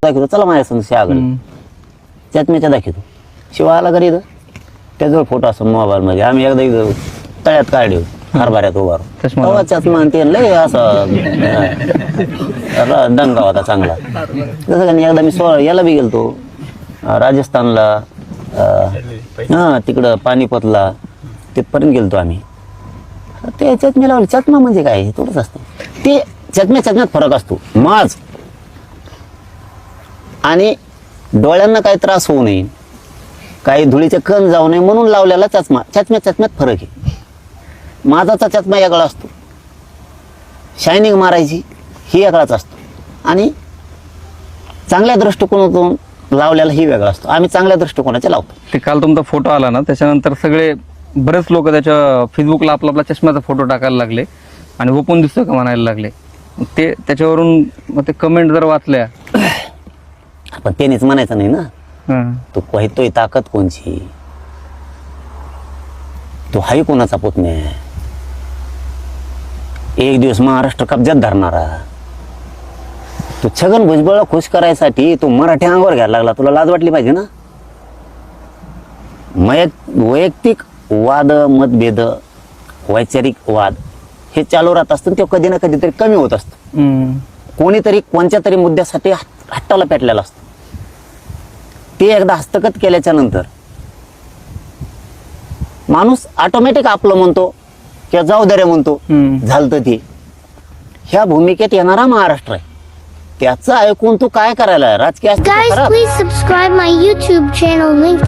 दाखवतो, चला माझ्या संग शिवाकडे, चष्म्याच्या दाखवतो. शिवा आला घरी, त्याजवळ फोटो असतो मोबाईल मध्ये. आम्ही एकदा इथं तळ्यात काढलो, हरभऱ्यात उभारो, तेव्हा चष्मा आणि ते लय असं दंगा होता चांगला. जसं का एकदा मी याला बी गेलतो राजस्थानला, हा तिकडं पानिपतला, तिथपर्यंत गेलतो आम्ही. ते चष्मे लावले. चष्मा म्हणजे काय थोडंच असतं ते, चष्म्यात फरक असतो. माज आणि डोळ्यांना काही त्रास होऊ नये, काही धुळीचे कण जाऊ नये म्हणून लावलेला चष्मा. चष्म्यात फरक आहे. माझाचा चष्मा वेगळा असतो, शायनिंग मारायची ही वेगळाच असतो, आणि चांगल्या दृष्टिकोनातून लावलेला ही वेगळा असतो. आम्ही चांगल्या दृष्टिकोनाचे लावतो. ते काल तुमचा फोटो आला ना, त्याच्यानंतर सगळे बरेच लोक त्याच्या फेसबुकला आपला चष्म्याचा फोटो टाकायला लागले आणि ओपन दिसतो का म्हणायला लागले. ते त्याच्यावरून मग ते कमेंट जर वाचल्या, पण त्यानेच म्हणायचं नाही ना, तू पाहतोय ताकद कोणची, तो हाय कोणाचा पुतण्या, एक दिवस महाराष्ट्र कब्जात धरणारा. तू छगन भुजबळला खुश करायसाठी तू मराठी अंगावर घ्यायला लागला. तुला लाज वाटली पाहिजे ना. वैयक्तिक वाद, मतभेद, वैचारिक वाद हे चालू राहत असतं. ते कधी ना कधीतरी कमी होत असतं. कोणीतरी कोणत्या तरी मुद्द्यासाठी हट्टाला पेटलेला असतो. ते एकदा हस्तगत केल्याच्या नंतर माणूस ऑटोमॅटिक आपलं म्हणतो किंवा जाऊ दे रे म्हणतो, झालतं ते. ह्या भूमिकेत येणारा महाराष्ट्र आहे. त्याचं ऐकून तू काय करायला राजकीय Guys, please subscribe my YouTube channel link